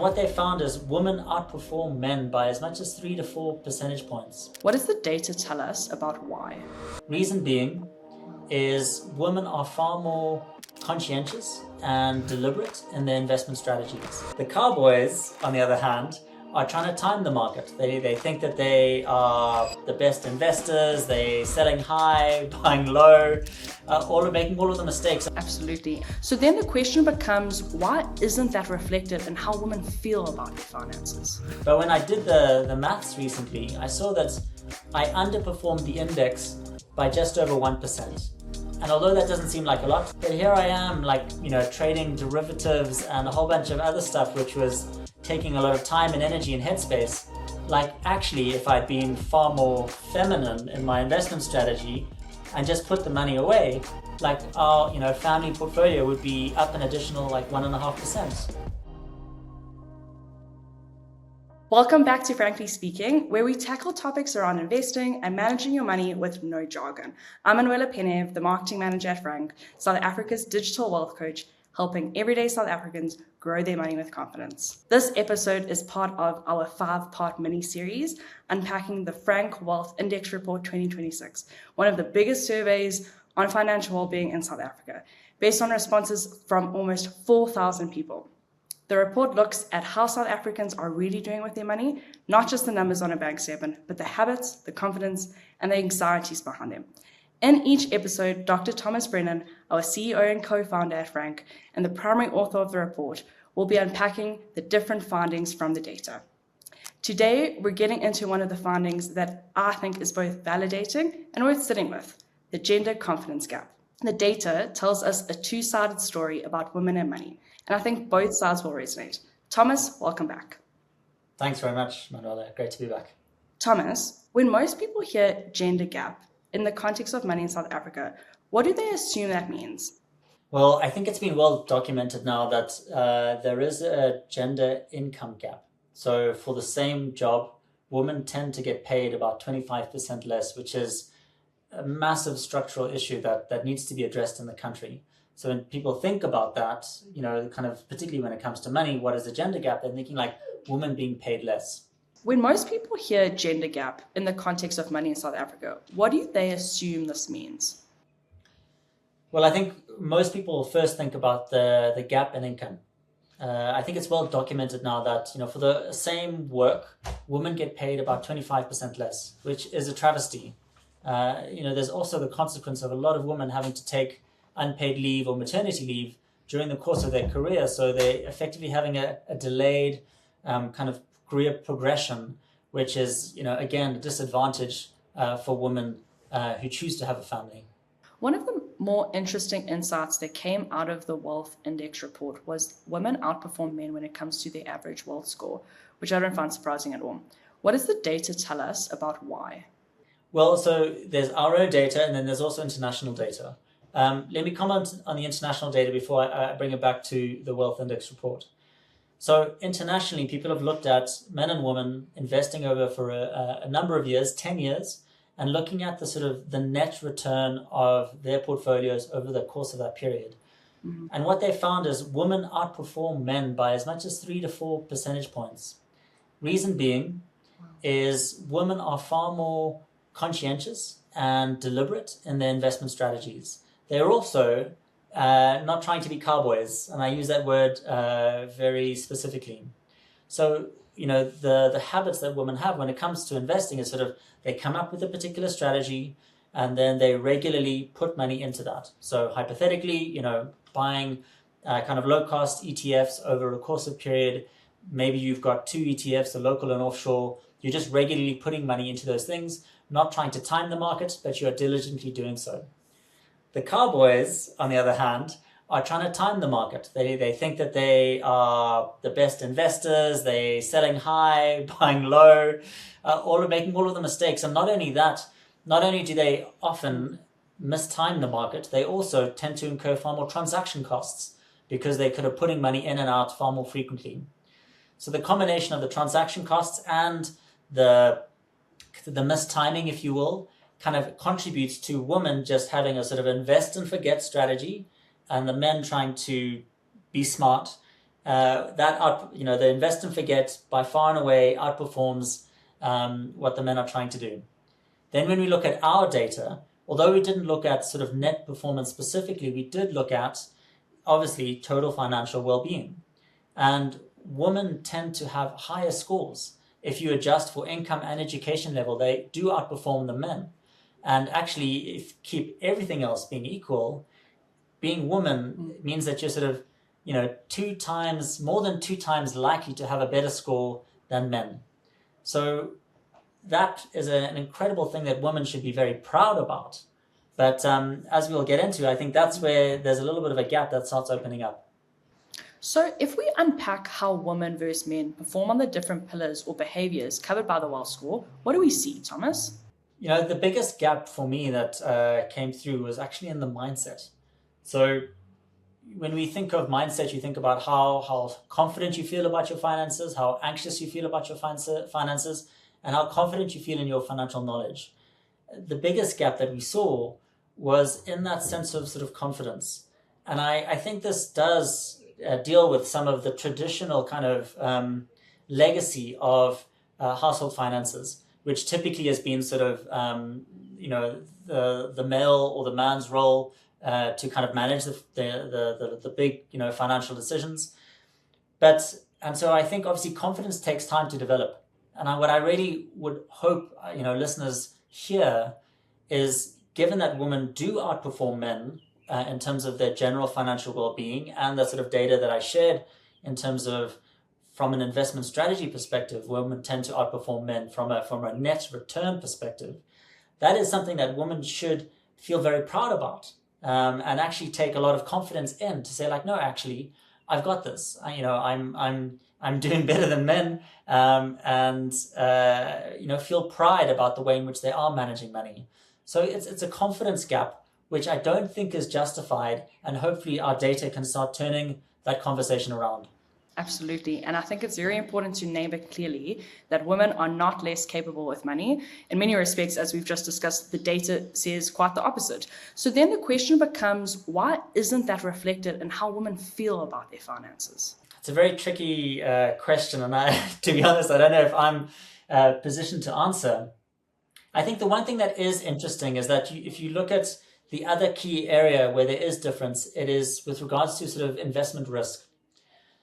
What they found is women outperform men by as much as 3 to 4 percentage points. What does the data tell us about why? Reason being is women are far more conscientious and deliberate in their investment strategies. The cowboys, on the other hand, are trying to time the market. They think that they are the best investors, they're selling high, buying low, making all of the mistakes. Absolutely. So then the question becomes, why isn't that reflected in how women feel about their finances? But when I did the maths recently, I saw that I underperformed the index by just over 1%. And although that doesn't seem like a lot, but here I am, trading derivatives and a whole bunch of other stuff, which was taking a lot of time and energy and headspace. Actually, if I'd been far more feminine in my investment strategy and just put the money away, our family portfolio would be up an additional 1.5%. Welcome back to Frankly Speaking, where we tackle topics around investing and managing your money with no jargon. I'm Manuella Penev, the marketing manager at Franc, South Africa's digital wealth coach, helping everyday South Africans grow their money with confidence. This episode is part of our 5-part mini-series, unpacking the Franc Wealth Index Report 2026, one of the biggest surveys on financial well-being in South Africa, based on responses from almost 4,000 people. The report looks at how South Africans are really doing with their money, not just the numbers on a bank statement, but the habits, the confidence, and the anxieties behind them. In each episode, Dr. Thomas Brennan, our CEO and co-founder at Franc, and the primary author of the report, will be unpacking the different findings from the data. Today, we're getting into one of the findings that I think is both validating and worth sitting with, the gender confidence gap. The data tells us a two-sided story about women and money, and I think both sides will resonate. Thomas, welcome back. Thanks very much, Manuella. Great to be back. Thomas, when most people hear gender gap in the context of money in South Africa, what do they assume that means? Well, I think it's been well documented now that there is a gender income gap. So for the same job, women tend to get paid about 25% less, which is a massive structural issue that needs to be addressed in the country. So when people think about that, particularly when it comes to money, what is the gender gap? They're thinking women being paid less. When most people hear gender gap in the context of money in South Africa, what do they assume this means? Well, I think most people first think about the gap in income. I think it's well documented now that, for the same work, women get paid about 25% less, which is a travesty. There's also the consequence of a lot of women having to take unpaid leave or maternity leave during the course of their career. So they're effectively having a delayed career progression, which is, again, a disadvantage for women who choose to have a family. One of the more interesting insights that came out of the Wealth Index Report was women outperform men when it comes to their average wealth score, which I don't find surprising at all. What does the data tell us about why? Well, so there's our own data and then there's also international data. Let me comment on the international data before I bring it back to the Wealth Index Report. So internationally, people have looked at men and women investing over for a number of years, 10 years, and looking at the net return of their portfolios over the course of that period. Mm-hmm. And what they found is women outperform men by as much as 3 to 4 percentage points. Reason being is women are far more conscientious and deliberate in their investment strategies. They're also not trying to be cowboys, and I use that word very specifically. So, the habits that women have when it comes to investing is they come up with a particular strategy and then they regularly put money into that. So hypothetically, buying low-cost ETFs over a course of period, maybe you've got 2 ETFs, a local and offshore, you're just regularly putting money into those things, not trying to time the market, but you are diligently doing so. The cowboys, on the other hand, are trying to time the market. They think that they are the best investors, they're selling high, buying low, making all of the mistakes. And not only that, not only do they often mistime the market, they also tend to incur far more transaction costs because they could have putting money in and out far more frequently. So the combination of the transaction costs and the mistiming, if you will, contributes to women just having a invest and forget strategy, and the men trying to be smart the invest and forget by far and away outperforms what the men are trying to do. Then when we look at our data, although we didn't look at sort of net performance specifically, we did look at obviously total financial well-being. And women tend to have higher scores. If you adjust for income and education level, they do outperform the men. And actually, if keep everything else being equal, being woman means that you're sort of, more than two times likely to have a better score than men. So that is an incredible thing that women should be very proud about. But as we'll get into, I think that's where there's a little bit of a gap that starts opening up. So if we unpack how women versus men perform on the different pillars or behaviors covered by the wealth score, what do we see, Thomas? The biggest gap for me that came through was actually in the mindset. So when we think of mindset, you think about how confident you feel about your finances, how anxious you feel about your finances, and how confident you feel in your financial knowledge. The biggest gap that we saw was in that sense of sort of confidence. And I think this does deal with some of the traditional kind of legacy of household finances, which typically has been sort of, the male or the man's role to kind of manage the big, financial decisions. And so I think obviously confidence takes time to develop. And what I really would hope, listeners hear is, given that women do outperform men in terms of their general financial well-being and the sort of data that I shared in terms of from an investment strategy perspective, women tend to outperform men from a net return perspective. That is something that women should feel very proud about and actually take a lot of confidence in to say like, no, actually, I've got this. I'm doing better than men, and feel pride about the way in which they are managing money. So it's a confidence gap, which I don't think is justified, and hopefully our data can start turning that conversation around. Absolutely. And I think it's very important to name it clearly that women are not less capable with money. In many respects, as we've just discussed, the data says quite the opposite. So then the question becomes, why isn't that reflected in how women feel about their finances? It's a very tricky question. And to be honest, I don't know if I'm positioned to answer. I think the one thing that is interesting is that if you look at the other key area where there is difference, it is with regards to sort of investment risk.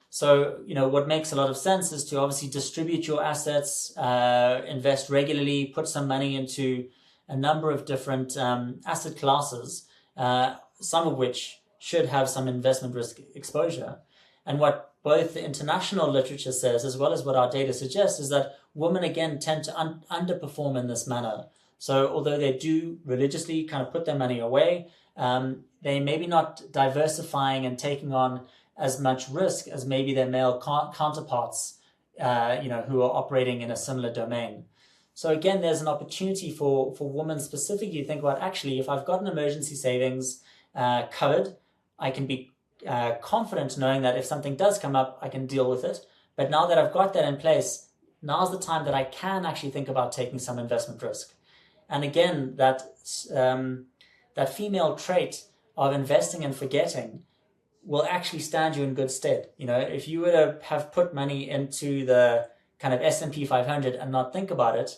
So, what makes a lot of sense is to obviously distribute your assets, invest regularly, put some money into a number of different asset classes, some of which should have some investment risk exposure. And what both the international literature says, as well as what our data suggests, is that women, again, tend to underperform in this manner. So although they do religiously kind of put their money away, they maybe not diversifying and taking on as much risk as maybe their male counterparts, who are operating in a similar domain. So again, there's an opportunity for women specifically to think about, actually, if I've got an emergency savings covered, I can be confident knowing that if something does come up, I can deal with it. But now that I've got that in place, now's the time that I can actually think about taking some investment risk. And again, that female trait of investing and forgetting will actually stand you in good stead. If you were to have put money into the kind of S&P 500 and not think about it,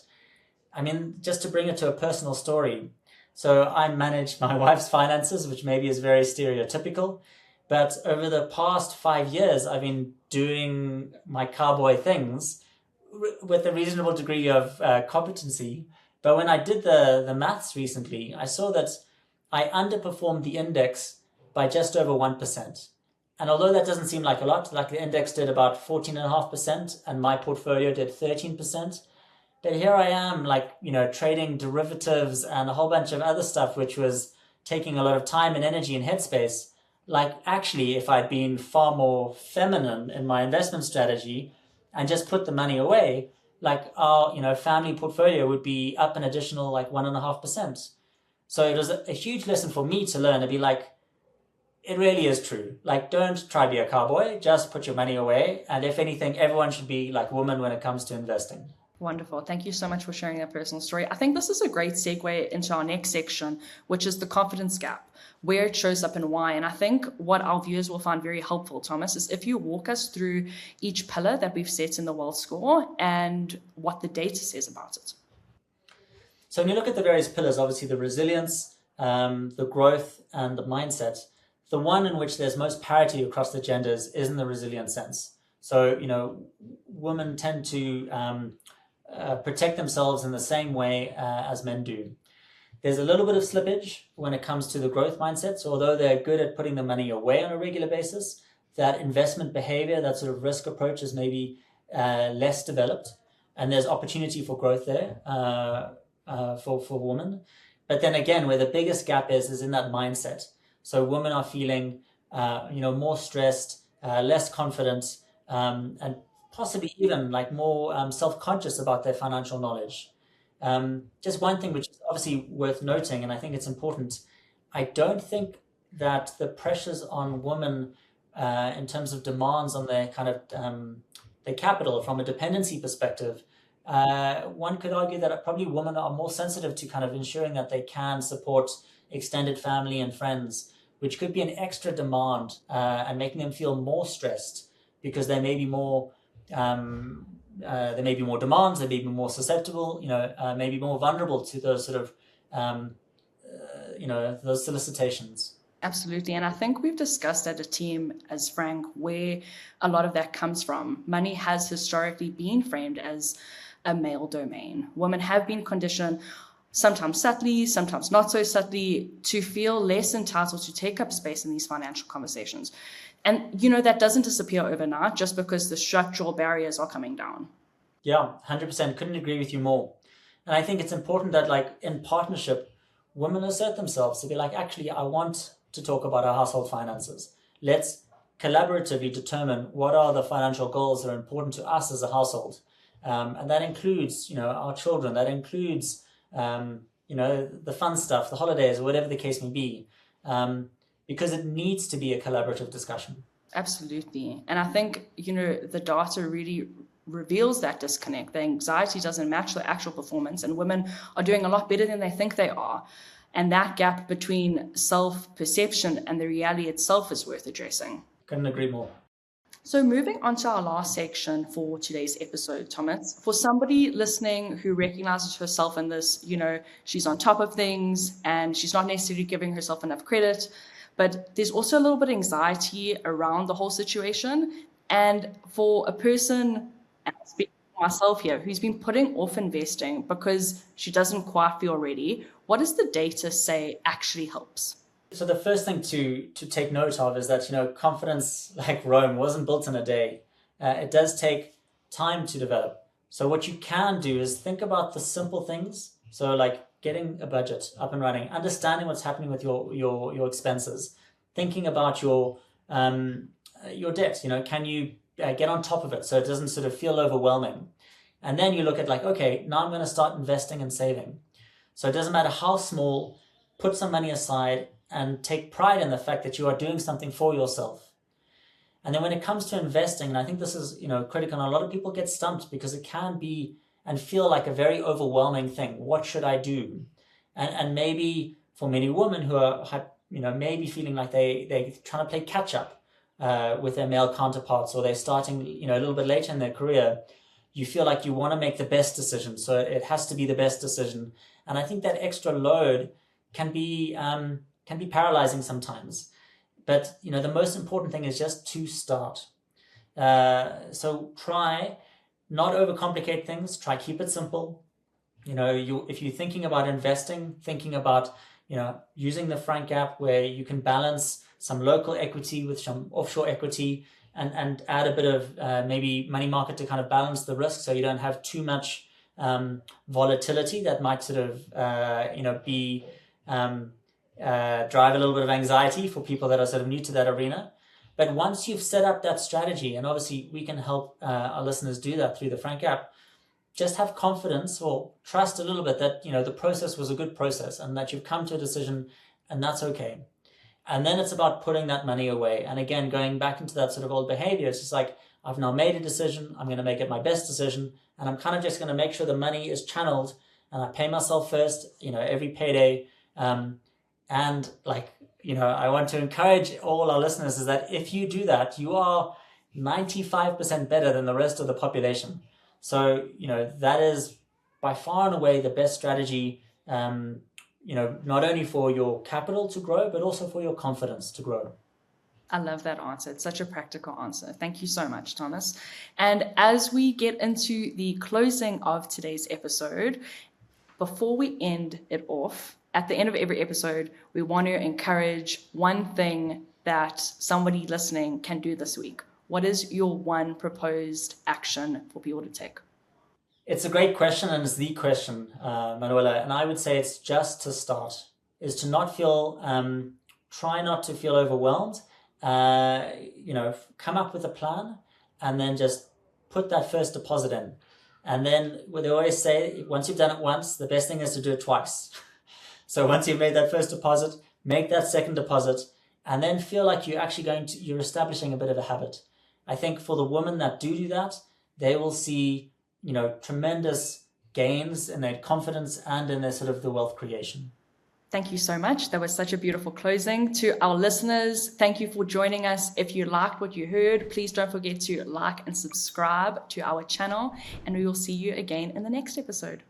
just to bring it to a personal story. So I manage my wife's finances, which maybe is very stereotypical, but over the past 5 years, I've been doing my cowboy things with a reasonable degree of competency. But when I did the maths recently, I saw that I underperformed the index by just over 1%. And although that doesn't seem like a lot, like the index did about 14.5% and my portfolio did 13%. But here I am, trading derivatives and a whole bunch of other stuff, which was taking a lot of time and energy and headspace. Actually, if I'd been far more feminine in my investment strategy and just put the money away, our, family portfolio would be up an additional 1.5%. So it was a huge lesson for me to learn to be it really is true. Don't try to be a cowboy, just put your money away. And if anything, everyone should be like women when it comes to investing. Wonderful. Thank you so much for sharing that personal story. I think this is a great segue into our next section, which is the confidence gap, where it shows up and why. And I think what our viewers will find very helpful, Thomas, is if you walk us through each pillar that we've set in the wealth score and what the data says about it. So when you look at the various pillars, obviously the resilience, the growth, and the mindset, the one in which there's most parity across the genders is in the resilient sense. So, women tend to protect themselves in the same way as men do. There's a little bit of slippage when it comes to the growth mindset. So although they're good at putting the money away on a regular basis, that investment behavior, that sort of risk approach is maybe less developed. And there's opportunity for growth there for women. But then again, where the biggest gap is in that mindset. So women are feeling more stressed, less confident, and possibly even like more self-conscious about their financial knowledge. Just one thing which is obviously worth noting, and I think it's important, I don't think that the pressures on women in terms of demands on their kind of their capital from a dependency perspective, one could argue that probably women are more sensitive to kind of ensuring that they can support extended family and friends, which could be an extra demand and making them feel more stressed because they may be more there may be more demands, they may be more susceptible, maybe more vulnerable to those sort of, those solicitations. Absolutely. And I think we've discussed as a team, as Franc, where a lot of that comes from. Money has historically been framed as a male domain. Women have been conditioned, sometimes subtly, sometimes not so subtly, to feel less entitled to take up space in these financial conversations. And, that doesn't disappear overnight just because the structural barriers are coming down. Yeah, 100%. Couldn't agree with you more. And I think it's important that, like, in partnership, women assert themselves to be like, actually, I want to talk about our household finances. Let's collaboratively determine what are the financial goals that are important to us as a household. And that includes, our children. That includes, the fun stuff, the holidays, or whatever the case may be. Because it needs to be a collaborative discussion. Absolutely. And I think, the data really reveals that disconnect. The anxiety doesn't match the actual performance, and women are doing a lot better than they think they are. And that gap between self-perception and the reality itself is worth addressing. Couldn't agree more. So moving on to our last section for today's episode, Thomas, for somebody listening who recognizes herself in this, she's on top of things and she's not necessarily giving herself enough credit, but there's also a little bit of anxiety around the whole situation. And for a person, and I speak for myself here, who's been putting off investing because she doesn't quite feel ready, what does the data say actually helps? So the first thing to take note of is that, confidence, like Rome, wasn't built in a day. It does take time to develop. So what you can do is think about the simple things. So like getting a budget up and running, understanding what's happening with your expenses, thinking about your debt. Can you get on top of it so it doesn't sort of feel overwhelming? And then you look at like, okay, now I'm going to start investing and saving. So it doesn't matter how small, put some money aside and take pride in the fact that you are doing something for yourself. And then when it comes to investing, and I think this is critical, and a lot of people get stumped because it can be and feel like a very overwhelming thing. What should I do? And maybe for many women who are maybe feeling like they're trying to play catch up with their male counterparts, or they're starting a little bit later in their career, you feel like you want to make the best decision, so it has to be the best decision. And I think that extra load can be paralyzing sometimes. But the most important thing is just to start. So try not overcomplicate things. Try keep it simple. If you're thinking about investing, thinking about using the Franc app where you can balance some local equity with some offshore equity, and add a bit of maybe money market to kind of balance the risk, so you don't have too much volatility that might sort of drive a little bit of anxiety for people that are sort of new to that arena. But once you've set up that strategy, and obviously we can help our listeners do that through the Franc app, just have confidence or trust a little bit that the process was a good process and that you've come to a decision, and that's okay. And then it's about putting that money away. And again, going back into that sort of old behavior, it's just like, I've now made a decision. I'm going to make it my best decision. And I'm kind of just going to make sure the money is channeled and I pay myself first, every payday. And like, I want to encourage all our listeners is that if you do that, you are 95% better than the rest of the population. So, that is by far and away the best strategy, not only for your capital to grow, but also for your confidence to grow. I love that answer. It's such a practical answer. Thank you so much, Thomas. And as we get into the closing of today's episode, before we end it off, at the end of every episode, we want to encourage one thing that somebody listening can do this week. What is your one proposed action for people to take? It's a great question, and it's the question, Manuella. And I would say it's just to start, is to not feel, try not to feel overwhelmed. Come up with a plan and then just put that first deposit in. And then what they always say, once you've done it once, the best thing is to do it twice. So once you've made that first deposit, make that second deposit, and then feel like you're establishing a bit of a habit. I think for the women that do that, they will see, tremendous gains in their confidence and in their sort of the wealth creation. Thank you so much. That was such a beautiful closing. To our listeners, thank you for joining us. If you liked what you heard, please don't forget to like and subscribe to our channel, and we will see you again in the next episode.